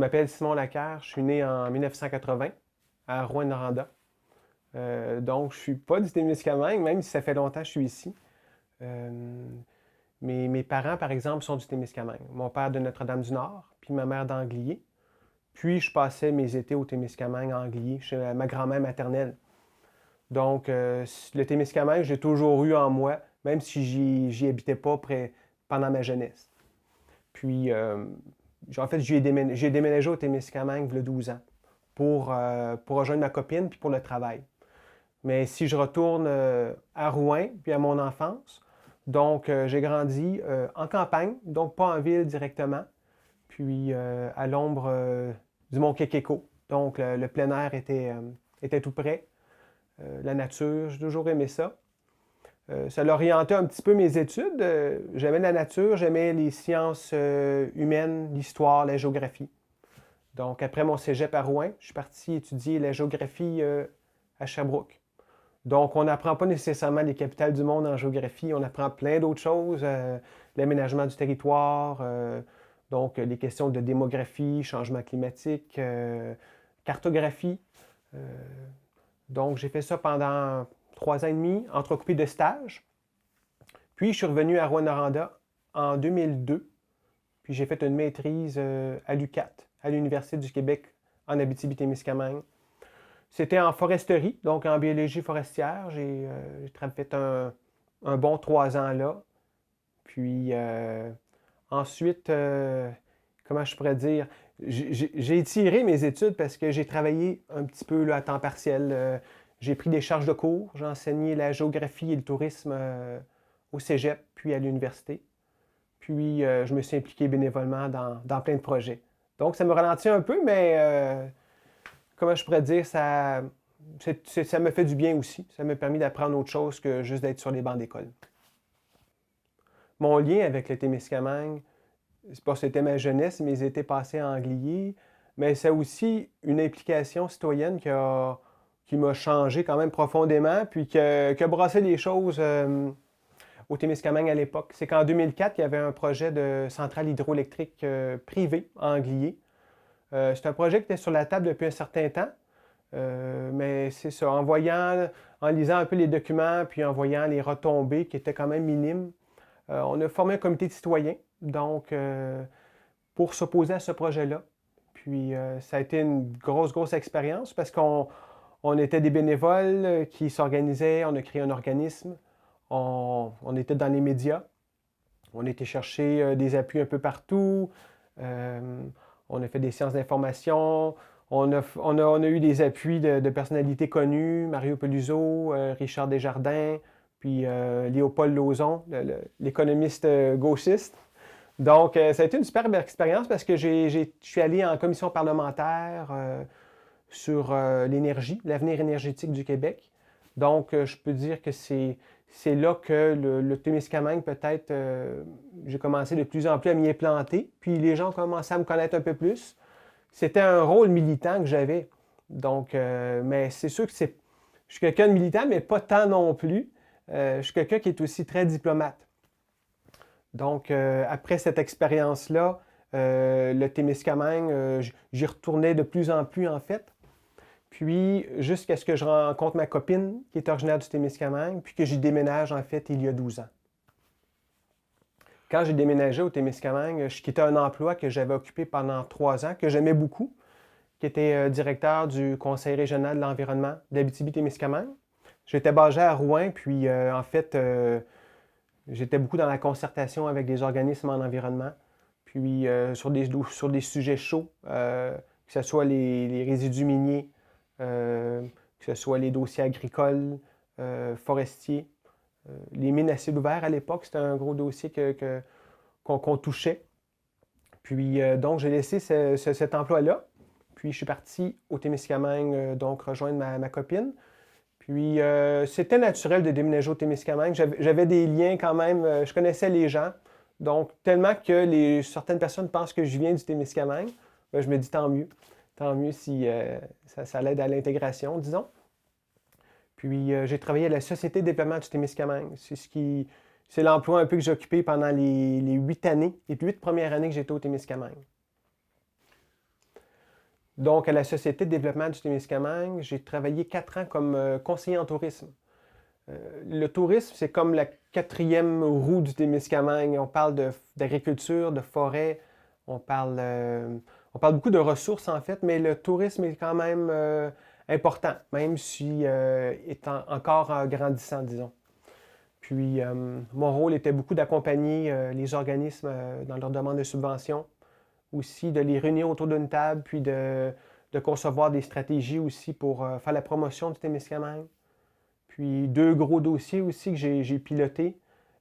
Je m'appelle Simon Lacaire, je suis né en 1980 à Rouyn-Noranda. Donc, je ne suis pas du Témiscamingue, même si ça fait longtemps que je suis ici. Euh, mes parents, par exemple, sont du Témiscamingue. Mon père de Notre-Dame-du-Nord, puis ma mère d'Anglier. Puis, je passais mes étés au Témiscamingue, à Anglier, chez ma grand-mère maternelle. Donc, le Témiscamingue, j'ai toujours eu en moi, même si j'y habitais pas pendant ma jeunesse. Puis, en fait, j'ai déménagé au Témiscamingue il y a 12 ans pour rejoindre ma copine puis pour le travail. Mais si je retourne à Rouen puis à mon enfance, donc j'ai grandi en campagne, donc pas en ville directement, puis à l'ombre du mont Kekeko. Donc le plein air était tout près. La nature, j'ai toujours aimé ça. Ça l'a orienté un petit peu mes études. J'aimais la nature, j'aimais les sciences humaines, l'histoire, la géographie. Donc, après mon cégep à Rouen, je suis parti étudier la géographie à Sherbrooke. Donc, on n'apprend pas nécessairement les capitales du monde en géographie, on apprend plein d'autres choses, l'aménagement du territoire, donc les questions de démographie, changement climatique, cartographie. Euh, donc, j'ai fait ça pendant 3 ans et demi, entrecoupé de stages. Puis, je suis revenu à Rouyn-Noranda en 2002. Puis, j'ai fait une maîtrise à l'UQAT, à l'Université du Québec, en Abitibi-Témiscamingue. C'était en foresterie, donc en biologie forestière. J'ai fait un bon 3 ans là. Puis ensuite, comment je pourrais dire, j'ai étiré mes études parce que j'ai travaillé un petit peu là, à temps partiel. J'ai pris des charges de cours. J'ai enseigné la géographie et le tourisme au cégep, puis à l'université. Puis je me suis impliqué bénévolement dans plein de projets. Donc ça me ralentit un peu, mais comment je pourrais dire, ça me fait du bien aussi. Ça m'a permis d'apprendre autre chose que juste d'être sur les bancs d'école. Mon lien avec le Témiscamingue, c'est pas que c'était ma jeunesse, mes étés passés à Anglier, mais c'est aussi une implication citoyenne qui m'a changé quand même profondément, puis qui a brassé les choses au Témiscamingue à l'époque. C'est qu'en 2004, il y avait un projet de centrale hydroélectrique privée à Anglier. C'est un projet qui était sur la table depuis un certain temps. Mais c'est ça, en lisant un peu les documents, puis en voyant les retombées qui étaient quand même minimes, on a formé un comité de citoyens, donc pour s'opposer à ce projet-là. Puis ça a été une grosse expérience parce qu'on était des bénévoles qui s'organisaient, on a créé un organisme, on était dans les médias, on était chercher des appuis un peu partout, euh, on a fait des séances d'information, on a eu des appuis de personnalités connues, Mario Peluso, Richard Desjardins, puis Léopold Lauzon, l'économiste gauchiste. Donc, ça a été une superbe expérience parce que je suis allé en commission parlementaire sur l'énergie, l'avenir énergétique du Québec. Donc, je peux dire que c'est là que le Témiscamingue, peut-être, j'ai commencé de plus en plus à m'y implanter. Puis les gens ont commencé à me connaître un peu plus. C'était un rôle militant que j'avais. Donc, mais c'est sûr que je suis quelqu'un de militant, mais pas tant non plus. Je suis quelqu'un qui est aussi très diplomate. Donc, après cette expérience-là, le Témiscamingue, j'y retournais de plus en plus, en fait. Puis, jusqu'à ce que je rencontre ma copine, qui est originaire du Témiscamingue, puis que j'y déménage, en fait, il y a 12 ans. Quand j'ai déménagé au Témiscamingue, je quittais un emploi que j'avais occupé pendant 3 ans, que j'aimais beaucoup, qui était directeur du Conseil régional de l'environnement d'Abitibi-Témiscamingue. J'étais basé à Rouen, puis en fait, j'étais beaucoup dans la concertation avec des organismes en environnement, puis sur des sujets chauds, que ce soit les résidus miniers, que ce soit les dossiers agricoles, forestiers. Les mines à ciel ouvert à l'époque, c'était un gros dossier qu'on touchait. Puis donc, j'ai laissé cet emploi-là. Puis je suis parti au Témiscamingue, donc rejoindre ma copine. Puis c'était naturel de déménager au Témiscamingue. J'avais des liens quand même, je connaissais les gens. Donc, tellement que certaines personnes pensent que je viens du Témiscamingue, ben, je me dis tant mieux. Tant mieux si ça l'aide à l'intégration, disons. Puis j'ai travaillé à la Société de développement du Témiscamingue. C'est l'emploi un peu que j'ai occupé pendant les 8 années, les 8 premières années que j'étais au Témiscamingue. Donc, à la Société de développement du Témiscamingue, j'ai travaillé 4 ans comme conseiller en tourisme. Le tourisme, c'est comme la quatrième roue du Témiscamingue. On parle d'agriculture, de forêt, on parle beaucoup de ressources en fait, mais le tourisme est quand même important, même si est encore grandissant, disons. Puis, mon rôle était beaucoup d'accompagner les organismes dans leur demande de subventions, aussi de les réunir autour d'une table, puis de concevoir des stratégies aussi pour faire la promotion du Témiscamingue. Puis, deux gros dossiers aussi que j'ai pilotés.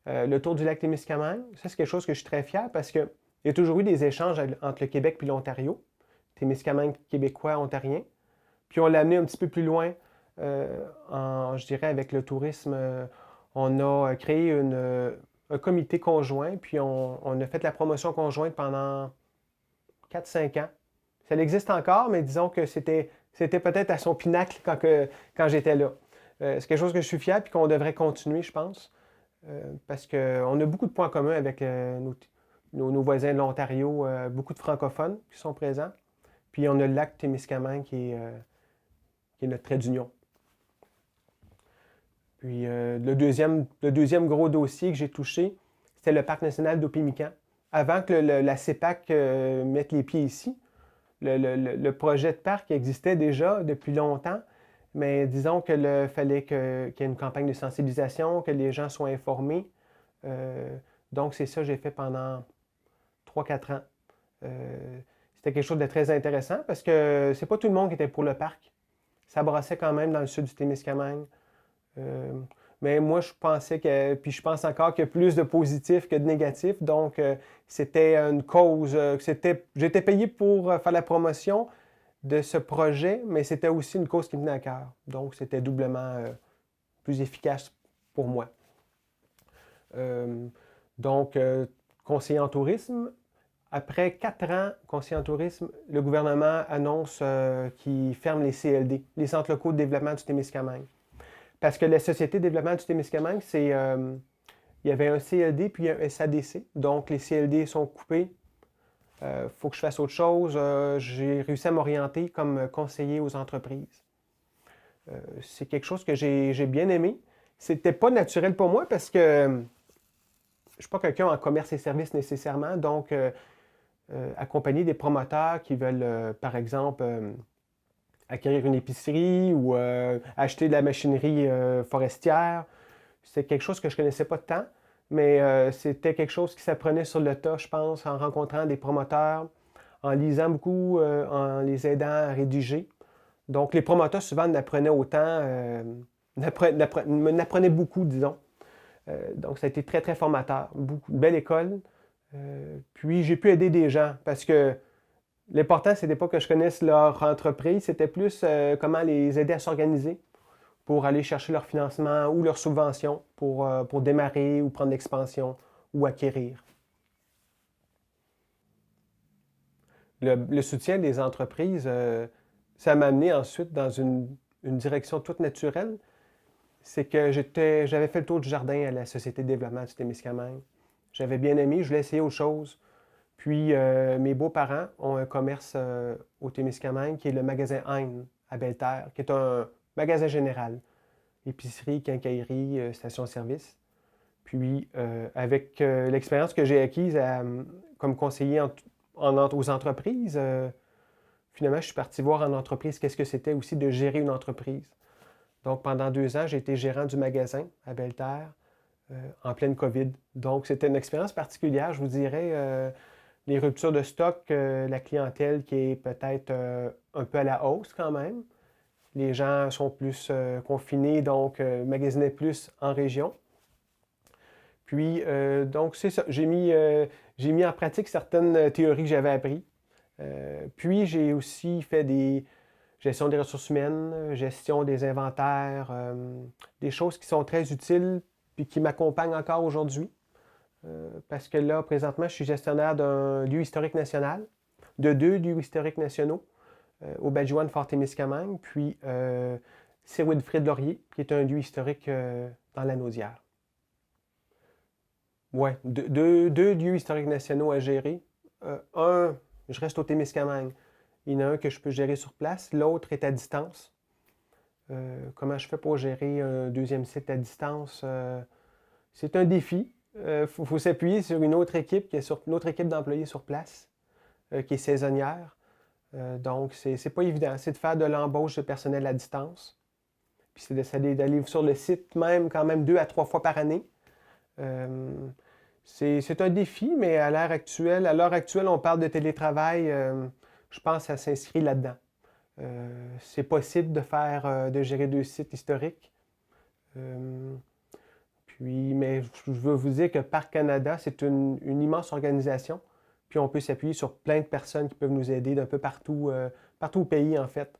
Le tour du lac Témiscamingue, ça c'est quelque chose que je suis très fier parce qu'il y a toujours eu des échanges entre le Québec et l'Ontario, Témiscamingue québécois, ontarien. Puis on l'a amené un petit peu plus loin, je dirais, avec le tourisme. On a créé un comité conjoint, puis on a fait la promotion conjointe pendant 4-5 ans. Ça existe encore, mais disons que c'était peut-être à son pinacle quand j'étais là. C'est quelque chose que je suis fier, puis qu'on devrait continuer, je pense, parce qu'on a beaucoup de points communs avec nos voisins de l'Ontario, beaucoup de francophones qui sont présents. Puis on a le lac Témiscamingue qui est notre trait d'union. Puis le deuxième gros dossier que j'ai touché, c'était le parc national d'Opémican. Avant que la CEPAC mette les pieds ici, le projet de parc existait déjà depuis longtemps, mais disons qu'il fallait qu'il y ait une campagne de sensibilisation, que les gens soient informés. Donc c'est ça que j'ai fait pendant 3-4 ans. C'était quelque chose de très intéressant parce que c'est pas tout le monde qui était pour le parc. Ça brassait quand même dans le sud du Témiscamingue. Mais moi, je pensais puis je pense encore qu'il y a plus de positifs que de négatifs. Donc, c'était une cause, j'étais payé pour faire la promotion de ce projet, mais c'était aussi une cause qui me tenait à cœur. Donc, c'était doublement plus efficace pour moi. Donc, conseiller en tourisme. Après 4 ans conseiller en tourisme, le gouvernement annonce qu'il ferme les CLD, les Centres locaux de développement du Témiscamingue. Parce que la Société de développement du Témiscamingue, il y avait un CLD puis un SADC. Donc, les CLD sont coupés. Il faut que je fasse autre chose. J'ai réussi à m'orienter comme conseiller aux entreprises. C'est quelque chose que j'ai bien aimé. C'était pas naturel pour moi parce que je ne suis pas quelqu'un en commerce et services nécessairement. Donc, accompagner des promoteurs qui veulent, par exemple, acquérir une épicerie ou acheter de la machinerie forestière. C'est quelque chose que je ne connaissais pas tant, mais c'était quelque chose qui s'apprenait sur le tas, je pense, en rencontrant des promoteurs, en lisant beaucoup, en les aidant à rédiger. Donc, les promoteurs, souvent, n'apprenaient autant, n'apprenaient beaucoup, disons. Donc, ça a été très, très formateur. Une belle école. Puis, j'ai pu aider des gens parce que l'important, ce n'était pas que je connaisse leur entreprise, c'était plus comment les aider à s'organiser pour aller chercher leur financement ou leur subvention pour démarrer ou prendre l'expansion ou acquérir. Le soutien des entreprises, ça m'a amené ensuite dans une direction toute naturelle. C'est que j'avais fait le tour du jardin à la Société de développement du Témiscamingue. J'avais bien aimé, je voulais essayer autre chose. Puis, mes beaux-parents ont un commerce au Témiscamingue qui est le magasin Hein à Belle-Terre, qui est un magasin général. Épicerie, quincaillerie, station-service. Puis, avec l'expérience que j'ai acquise comme conseiller aux entreprises, finalement, je suis parti voir en entreprise qu'est-ce que c'était aussi de gérer une entreprise. Donc, pendant 2 ans, j'ai été gérant du magasin à Belle-Terre en pleine COVID. Donc, c'était une expérience particulière, je vous dirais. Les ruptures de stock, la clientèle qui est peut-être un peu à la hausse quand même. Les gens sont plus confinés, donc magasinaient plus en région. Puis, donc, c'est ça. J'ai mis en pratique certaines théories que j'avais apprises. Puis, j'ai aussi fait des gestion des ressources humaines, gestion des inventaires, des choses qui sont très utiles puis qui m'accompagnent encore aujourd'hui. Parce que là, présentement, je suis gestionnaire d'un lieu historique national, de 2 lieux historiques nationaux, au Belgiouane Fort Témiscamingue, puis Sir Wilfrid Laurier, qui est un lieu historique dans la Naudière. Ouais, deux lieux historiques nationaux à gérer. Je reste au Témiscamingue. Il y en a un que je peux gérer sur place, l'autre est à distance. Comment je fais pour gérer un deuxième site à distance? C'est un défi. Il faut s'appuyer sur une autre équipe, une autre équipe d'employés sur place, qui est saisonnière. Donc, c'est pas évident. C'est de faire de l'embauche de personnel à distance. Puis c'est d'aller sur le site même quand même 2 à 3 fois par année. C'est un défi, mais à l'heure actuelle, on parle de télétravail. Je pense que ça s'inscrit là-dedans. C'est possible de gérer 2 sites historiques. Mais je veux vous dire que Parc Canada, c'est une immense organisation. Puis on peut s'appuyer sur plein de personnes qui peuvent nous aider d'un peu partout, partout au pays, en fait.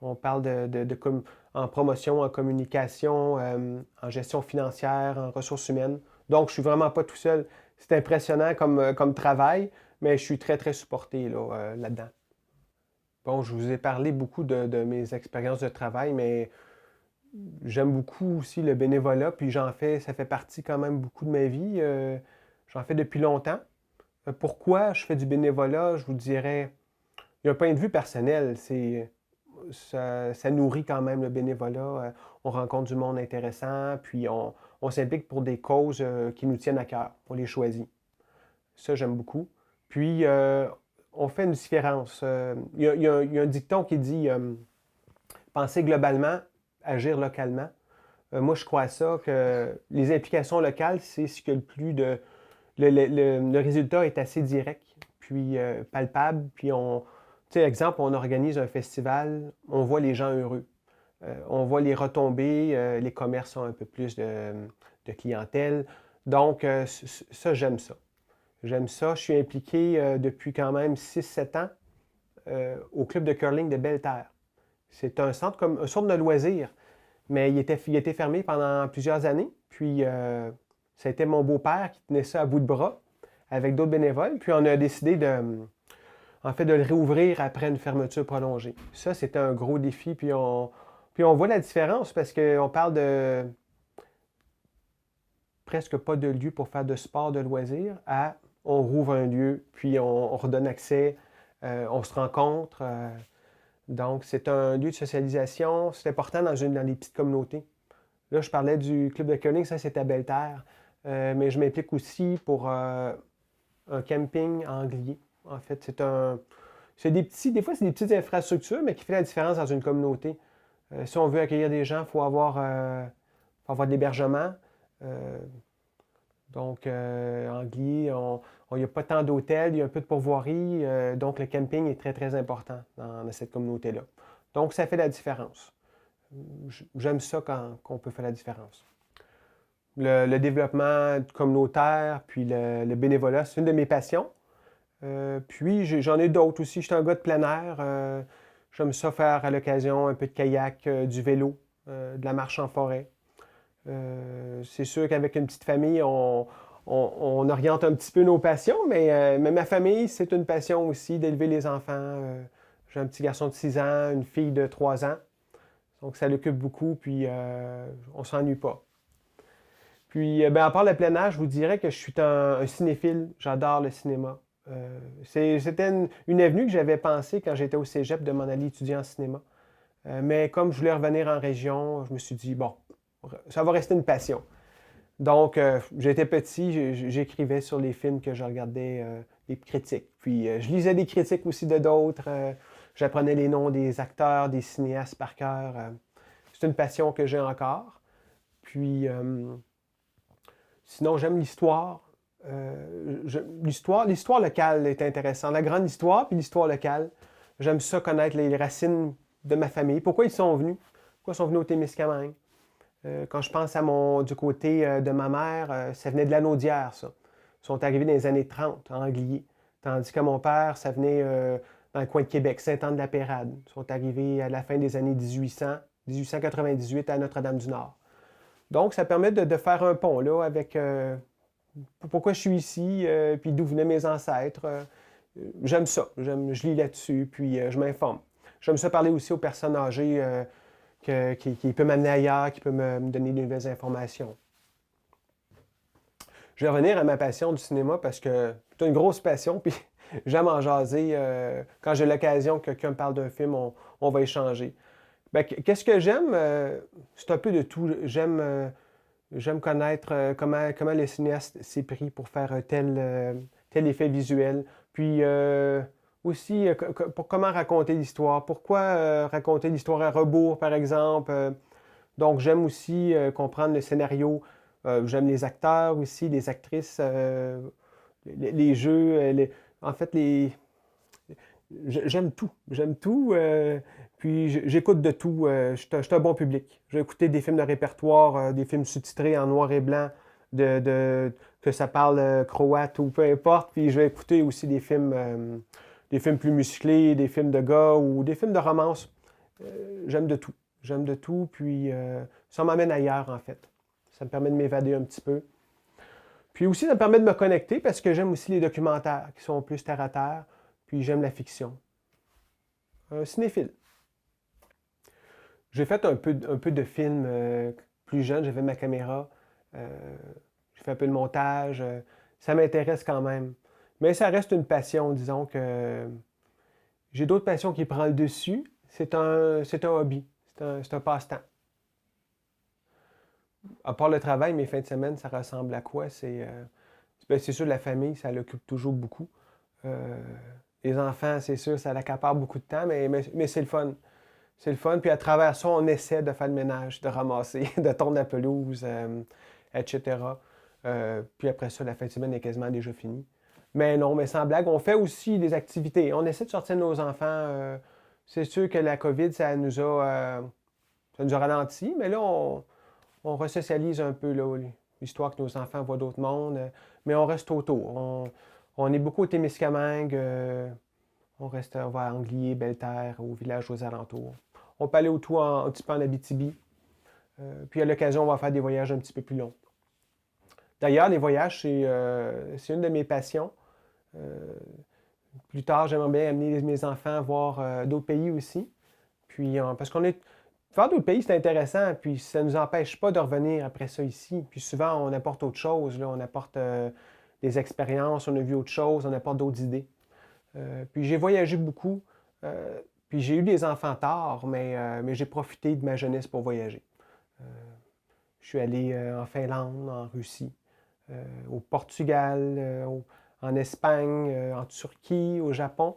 On parle en promotion, en communication, en gestion financière, en ressources humaines. Donc, je ne suis vraiment pas tout seul. C'est impressionnant comme travail, mais je suis très, très supporté là-dedans. Bon, je vous ai parlé beaucoup de mes expériences de travail, mais j'aime beaucoup aussi le bénévolat, puis ça fait partie quand même beaucoup de ma vie. J'en fais depuis longtemps. Pourquoi je fais du bénévolat? Je vous dirais, il y a un point de vue personnel, ça nourrit quand même le bénévolat. On rencontre du monde intéressant, puis on s'implique pour des causes qui nous tiennent à cœur. On les choisit. Ça, j'aime beaucoup. Puis, on fait une différence. Il y a un dicton qui dit penser globalement, agir localement. Moi, je crois à ça, que les implications locales, c'est ce que le plus de. Le résultat est assez direct, puis palpable. Puis, tu sais, exemple, on organise un festival, on voit les gens heureux. On voit les retombées, les commerces ont un peu plus de clientèle. Donc, ça, j'aime ça. J'aime ça. Je suis impliqué depuis quand même 6-7 ans au club de curling de Belle-Terre. C'est un centre de loisirs, mais il était fermé pendant plusieurs années. Puis, ça a été mon beau-père qui tenait ça à bout de bras avec d'autres bénévoles. Puis, on a décidé en fait, de le réouvrir après une fermeture prolongée. Ça, c'était un gros défi. Puis on voit la différence parce qu'on parle de presque pas de lieu pour faire de sport, de loisirs, à on rouvre un lieu, puis on redonne accès, on se rencontre. Donc, c'est un lieu de socialisation. C'est important dans les petites communautés. Là, je parlais du club de curling, ça, c'est à Belle-Terre. Mais je m'implique aussi pour un camping à Anglier. En fait, des fois, c'est des petites infrastructures, mais qui font la différence dans une communauté. Si on veut accueillir des gens, il faut avoir de l'hébergement. Donc, Anglier, il n'y a pas tant d'hôtels, il y a un peu de pourvoirie. Donc, le camping est très, très important dans cette communauté-là. Donc, ça fait la différence. J'aime ça quand on peut faire la différence. Le développement communautaire, puis le bénévolat, c'est une de mes passions. Puis j'en ai d'autres aussi. Je suis un gars de plein air. J'aime ça faire à l'occasion un peu de kayak, du vélo, de la marche en forêt. C'est sûr qu'avec une petite famille, on oriente un petit peu nos passions, mais ma famille, c'est une passion aussi d'élever les enfants. J'ai un petit garçon de 6 ans, une fille de 3 ans. Donc ça l'occupe beaucoup, puis on ne s'ennuie pas. Puis, à part le plein air, je vous dirais que je suis un cinéphile. J'adore le cinéma. C'était une avenue que j'avais pensé quand j'étais au cégep de m'en aller étudier en cinéma. Mais comme je voulais revenir en région, je me suis dit, bon, ça va rester une passion. Donc, j'étais petit, j'écrivais sur les films que je regardais, les critiques. Puis, je lisais des critiques aussi de d'autres. J'apprenais les noms des acteurs, des cinéastes par cœur. C'est une passion que j'ai encore. Puis, sinon, j'aime l'histoire. L'histoire locale est intéressante. La grande histoire, puis l'histoire locale. J'aime ça connaître les racines de ma famille. Pourquoi ils sont venus? Pourquoi ils sont venus au Témiscamingue? Quand je pense du côté de ma mère, ça venait de la Naudière, ça. Ils sont arrivés dans les années 30, en Anglier. Tandis que mon père, ça venait dans le coin de Québec, Sainte-Anne-de-la-Pérade. Ils sont arrivés à la fin des années 1898 à Notre-Dame-du-Nord. Donc, ça permet de faire un pont là, avec pourquoi je suis ici, puis d'où venaient mes ancêtres. J'aime ça. Je lis là-dessus, puis je m'informe. J'aime ça parler aussi aux personnes âgées qui peuvent m'amener ailleurs, qui peuvent me donner de nouvelles informations. Je vais revenir à ma passion du cinéma parce que c'est une grosse passion, puis j'aime en jaser. Quand j'ai l'occasion que quelqu'un me parle d'un film, on va échanger. Ben, qu'est-ce que j'aime? C'est un peu de tout. J'aime connaître comment le cinéaste s'est pris pour faire tel effet visuel. Puis aussi, pour comment raconter l'histoire. Pourquoi raconter l'histoire à rebours, par exemple. Donc, j'aime aussi comprendre le scénario. J'aime les acteurs aussi, les actrices, les jeux. En fait, j'aime tout. J'aime tout. Puis j'écoute de tout. Je suis un bon public. Je vais écouter des films de répertoire, des films sous-titrés en noir et blanc, que ça parle croate ou peu importe. Puis je vais écouter aussi des films plus musclés, des films de gars ou des films de romance. J'aime de tout. J'aime de tout. Puis ça m'amène ailleurs, en fait. Ça me permet de m'évader un petit peu. Puis aussi, ça me permet de me connecter parce que j'aime aussi les documentaires qui sont plus terre à terre. Puis j'aime la fiction. Un cinéphile. J'ai fait un peu de films plus jeune. J'avais ma caméra. J'ai fait un peu de montage. Ça m'intéresse quand même. Mais ça reste une passion, disons que j'ai d'autres passions qui prennent le dessus. C'est un hobby. C'est un passe-temps. À part le travail, mes fins de semaine, ça ressemble à quoi? C'est sûr, la famille, ça l'occupe toujours beaucoup. Euh, les enfants, c'est sûr, ça l'accapare beaucoup de temps, mais c'est le fun. C'est le fun. Puis à travers ça, on essaie de faire le ménage, de ramasser, de tourner la pelouse, etc. Puis après ça, la fin de semaine est quasiment déjà finie. Mais non, mais sans blague, on fait aussi des activités. On essaie de sortir nos enfants. C'est sûr que la COVID, ça nous a ralenti, mais là, on resocialise un peu là, l'histoire que nos enfants voient d'autres mondes. Mais on reste autour. On est beaucoup au Témiscamingue. On va à Anglier, Belle-Terre, au village aux alentours. On peut aller un petit peu en Abitibi. Puis à l'occasion, on va faire des voyages un petit peu plus longs. D'ailleurs, les voyages, c'est une de mes passions. Plus tard, j'aimerais bien amener mes enfants voir d'autres pays aussi. Puis, parce qu'on est. Faire d'autres pays, c'est intéressant, puis ça ne nous empêche pas de revenir après ça ici. Puis souvent, on apporte autre chose, là. On apporte des expériences, on a vu autre chose, on apporte d'autres idées. Puis j'ai voyagé beaucoup. Puis j'ai eu des enfants tard, mais j'ai profité de ma jeunesse pour voyager. Je suis allé en Finlande, en Russie, au Portugal, en Espagne, en Turquie, au Japon.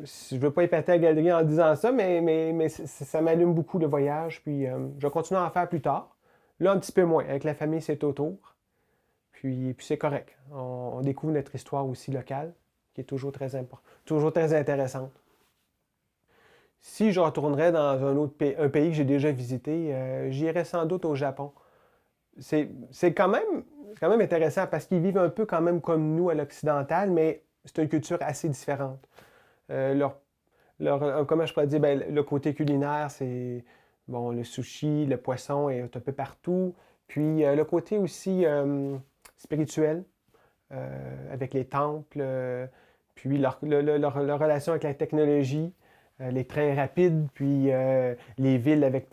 Je ne veux pas épater la galerie en disant ça, mais ça m'allume beaucoup le voyage. Puis je vais continuer à en faire plus tard. Là, un petit peu moins. Avec la famille, c'est autour. Puis c'est correct. On découvre notre histoire aussi locale, qui est toujours très toujours très intéressante. Si je retournerais dans un pays que j'ai déjà visité, j'irais sans doute au Japon. C'est quand même intéressant parce qu'ils vivent un peu quand même comme nous à l'occidental, mais c'est une culture assez différente. Comment je pourrais dire, ben, le côté culinaire, c'est bon, le sushi, le poisson est un peu partout. Puis le côté aussi spirituel, avec les temples, puis leur relation avec la technologie, les trains rapides, puis les villes avec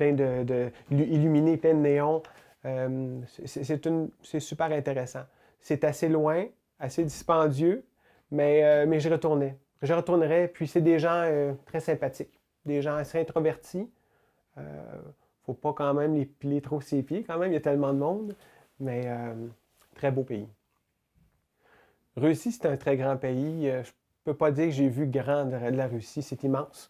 illuminées, plein de néons. C'est super intéressant. C'est assez loin, assez dispendieux, mais j'y retournais. Je retournerais, puis c'est des gens très sympathiques, des gens assez introvertis. Faut pas quand même les piler trop ses pieds, quand même, il y a tellement de monde, mais très beau pays. Russie, c'est un très grand pays. Je peux pas dire que j'ai vu grand de la Russie, c'est immense.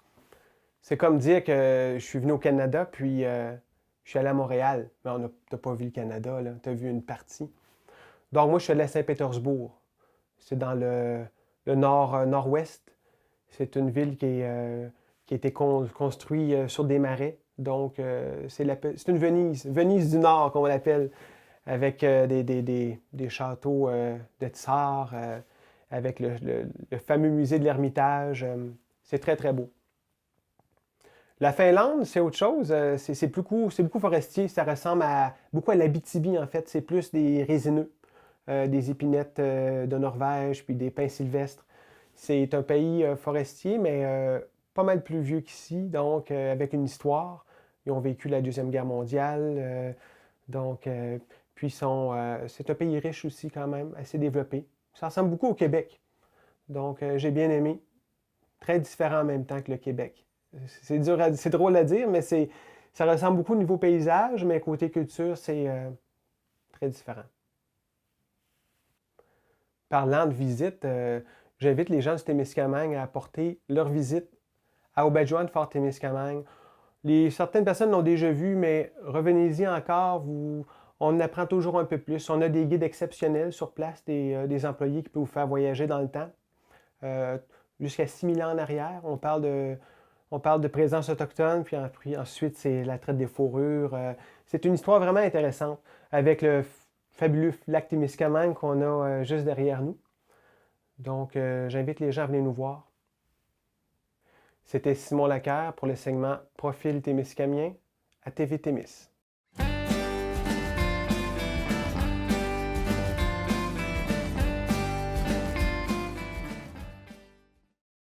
C'est comme dire que je suis venu au Canada, puis je suis allé à Montréal. Mais t'as pas vu le Canada, là. Tu as vu une partie. Donc moi, je suis allé à Saint-Pétersbourg. C'est dans le nord-ouest. C'est une ville qui a été construite sur des marais. Donc, c'est une Venise. Venise du Nord, qu'on l'appelle, avec des châteaux de tsars, avec le fameux musée de l'Ermitage. C'est très, très beau. La Finlande, c'est autre chose. C'est beaucoup forestier. Ça ressemble beaucoup à l'Abitibi, en fait. C'est plus des résineux, des épinettes de Norvège, puis des pins sylvestres. C'est un pays forestier, mais pas mal plus vieux qu'ici, donc avec une histoire. Ils ont vécu la Deuxième Guerre mondiale. Puis c'est un pays riche aussi, quand même, assez développé. Ça ressemble beaucoup au Québec. Donc, j'ai bien aimé. Très différent en même temps que le Québec. C'est drôle à dire, mais ça ressemble beaucoup au niveau paysage, mais côté culture, c'est très différent. Parlant de visite, j'invite les gens du Témiscamingue à apporter leur visite à Aubaine-Joanne, Fort-Témiscamingue. Certaines personnes l'ont déjà vu, mais revenez-y encore, on apprend toujours un peu plus. On a des guides exceptionnels sur place, des employés qui peuvent vous faire voyager dans le temps. Euh, Jusqu'à 6000 ans en arrière, on parle de présence autochtone, puis ensuite c'est la traite des fourrures. C'est une histoire vraiment intéressante avec le fabuleux lac Témiscamingue qu'on a juste derrière nous. Donc, j'invite les gens à venir nous voir. C'était Simon Lacaire pour le segment Profil témiscamien à TV Témis.